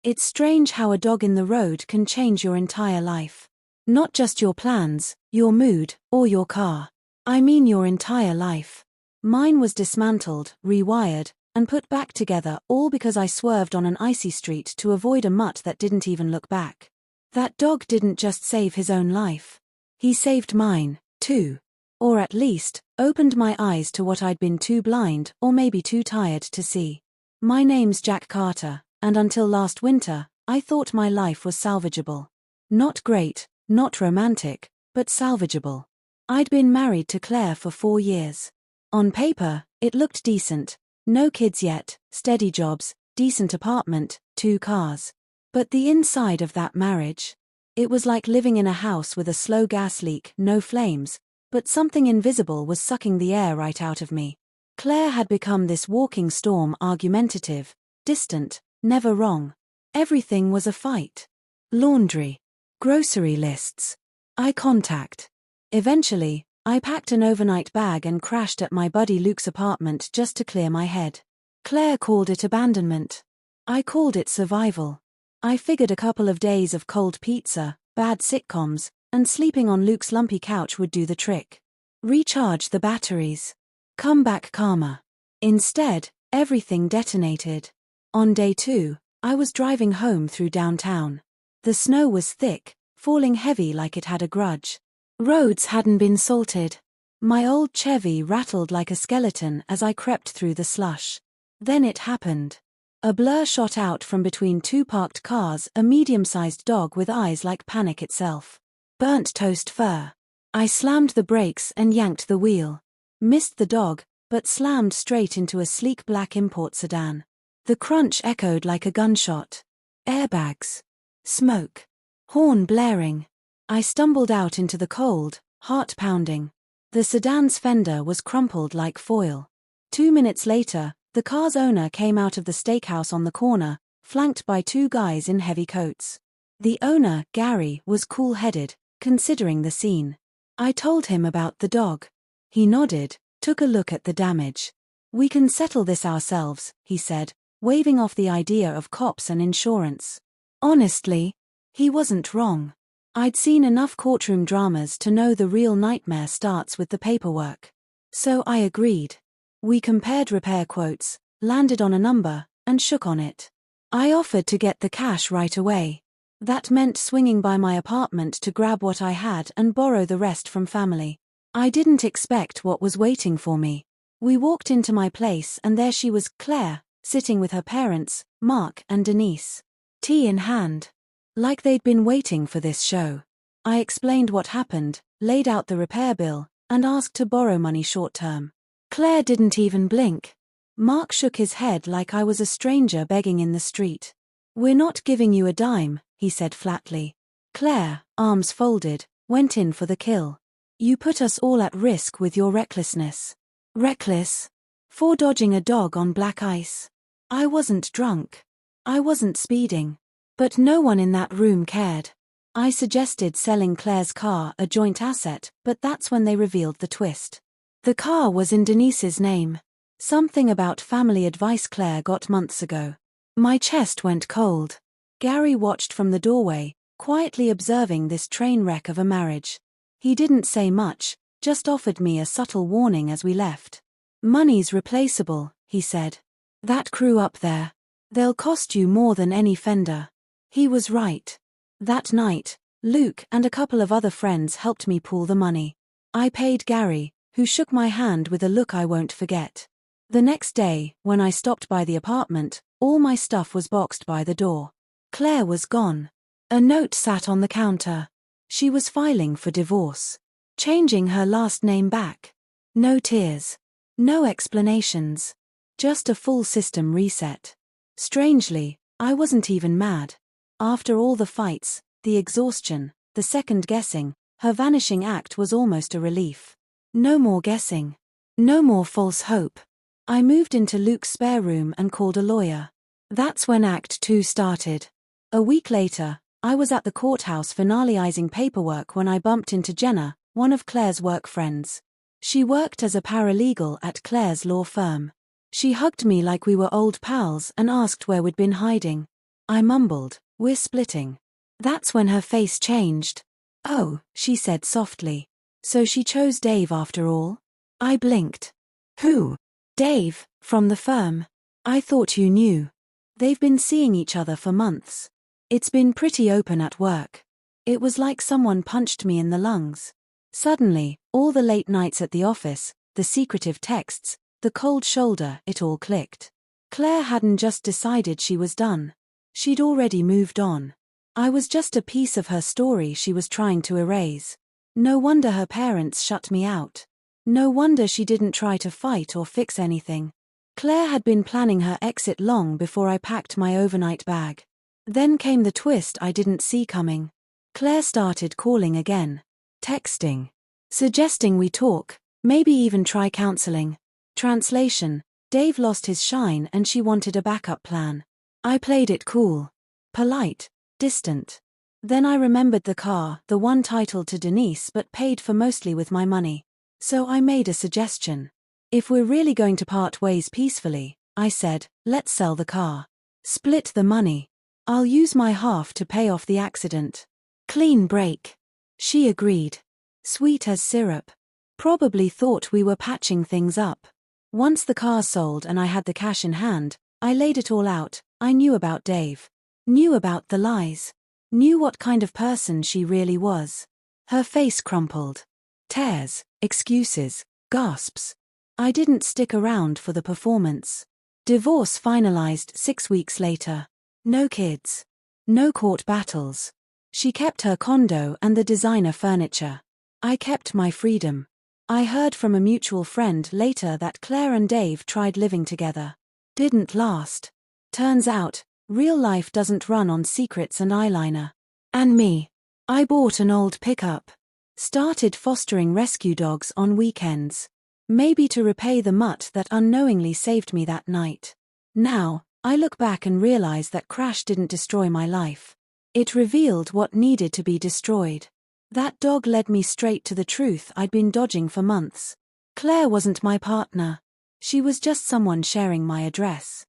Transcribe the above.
It's strange how a dog in the road can change your entire life. Not just your plans, your mood, or your car. I mean your entire life. Mine was dismantled, rewired, and put back together all because I swerved on an icy street to avoid a mutt that didn't even look back. That dog didn't just save his own life. He saved mine, too. Or at least, opened my eyes to what I'd been too blind or maybe too tired to see. My name's Jack Carter, and until last winter, I thought my life was salvageable. Not great, not romantic, but salvageable. I'd been married to Claire for 4 years. On paper, it looked decent. No kids yet, steady jobs, decent apartment, 2 cars. But the inside of that marriage? It was like living in a house with a slow gas leak, no flames, but something invisible was sucking the air right out of me. Claire had become this walking storm, argumentative, distant, never wrong. Everything was a fight. Laundry. Grocery lists. Eye contact. Eventually, I packed an overnight bag and crashed at my buddy Luke's apartment just to clear my head. Claire called it abandonment. I called it survival. I figured a couple of days of cold pizza, bad sitcoms, and sleeping on Luke's lumpy couch would do the trick. Recharge the batteries. Come back calmer. Instead, everything detonated. On day 2, I was driving home through downtown. The snow was thick, falling heavy like it had a grudge. Roads hadn't been salted. My old Chevy rattled like a skeleton as I crept through the slush. Then it happened. A blur shot out from between 2 parked cars, a medium-sized dog with eyes like panic itself. Burnt toast fur. I slammed the brakes and yanked the wheel. Missed the dog, but slammed straight into a sleek black import sedan. The crunch echoed like a gunshot. Airbags. Smoke. Horn blaring. I stumbled out into the cold, heart pounding. The sedan's fender was crumpled like foil. 2 minutes later, the car's owner came out of the steakhouse on the corner, flanked by 2 guys in heavy coats. The owner, Gary, was cool-headed, considering the scene. I told him about the dog. He nodded, took a look at the damage. "We can settle this ourselves," he said, waving off the idea of cops and insurance. Honestly, he wasn't wrong. I'd seen enough courtroom dramas to know the real nightmare starts with the paperwork. So I agreed. We compared repair quotes, landed on a number, and shook on it. I offered to get the cash right away. That meant swinging by my apartment to grab what I had and borrow the rest from family. I didn't expect what was waiting for me. We walked into my place and there she was, Claire, sitting with her parents, Mark and Denise. Tea in hand. Like they'd been waiting for this show. I explained what happened, laid out the repair bill, and asked to borrow money short-term. Claire didn't even blink. Mark shook his head like I was a stranger begging in the street. "We're not giving you a dime," he said flatly. Claire, arms folded, went in for the kill. "You put us all at risk with your recklessness." Reckless? For dodging a dog on black ice. I wasn't drunk. I wasn't speeding. But no one in that room cared. I suggested selling Claire's car, a joint asset, but that's when they revealed the twist. The car was in Denise's name. Something about family advice Claire got months ago. My chest went cold. Gary watched from the doorway, quietly observing this train wreck of a marriage. He didn't say much, just offered me a subtle warning as we left. "Money's replaceable," he said. "That crew up there. They'll cost you more than any fender." He was right. That night, Luke and a couple of other friends helped me pool the money. I paid Gary, who shook my hand with a look I won't forget. The next day, when I stopped by the apartment, all my stuff was boxed by the door. Claire was gone. A note sat on the counter. She was filing for divorce. Changing her last name back. No tears. No explanations. Just a full system reset. Strangely, I wasn't even mad. After all the fights, the exhaustion, the second-guessing, her vanishing act was almost a relief. No more guessing. No more false hope. I moved into Luke's spare room and called a lawyer. That's when Act 2 started. A week later, I was at the courthouse finalizing paperwork when I bumped into Jenna, one of Claire's work friends. She worked as a paralegal at Claire's law firm. She hugged me like we were old pals and asked where we'd been hiding. I mumbled, "We're splitting." That's when her face changed. "Oh," she said softly. "So she chose Dave after all?" I blinked. "Who?" "Dave, from the firm. I thought you knew. They've been seeing each other for months. It's been pretty open at work." It was like someone punched me in the lungs. Suddenly, all the late nights at the office, the secretive texts, the cold shoulder, it all clicked. Claire hadn't just decided she was done. She'd already moved on. I was just a piece of her story she was trying to erase. No wonder her parents shut me out. No wonder she didn't try to fight or fix anything. Claire had been planning her exit long before I packed my overnight bag. Then came the twist I didn't see coming. Claire started calling again. Texting. Suggesting we talk, maybe even try counseling. Translation: Dave lost his shine and she wanted a backup plan. I played it cool. Polite. Distant. Then I remembered the car, the one titled to Denise but paid for mostly with my money. So I made a suggestion. "If we're really going to part ways peacefully," I said, "let's sell the car. Split the money. I'll use my half to pay off the accident. Clean break." She agreed. Sweet as syrup. Probably thought we were patching things up. Once the car sold and I had the cash in hand, I laid it all out. I knew about Dave. Knew about the lies. Knew what kind of person she really was. Her face crumpled. Tears, excuses, gasps. I didn't stick around for the performance. Divorce finalized 6 weeks later. No kids. No court battles. She kept her condo and the designer furniture. I kept my freedom. I heard from a mutual friend later that Claire and Dave tried living together. Didn't last. Turns out, real life doesn't run on secrets and eyeliner. And me. I bought an old pickup. Started fostering rescue dogs on weekends. Maybe to repay the mutt that unknowingly saved me that night. Now, I look back and realize that crash didn't destroy my life. It revealed what needed to be destroyed. That dog led me straight to the truth I'd been dodging for months. Claire wasn't my partner. She was just someone sharing my address.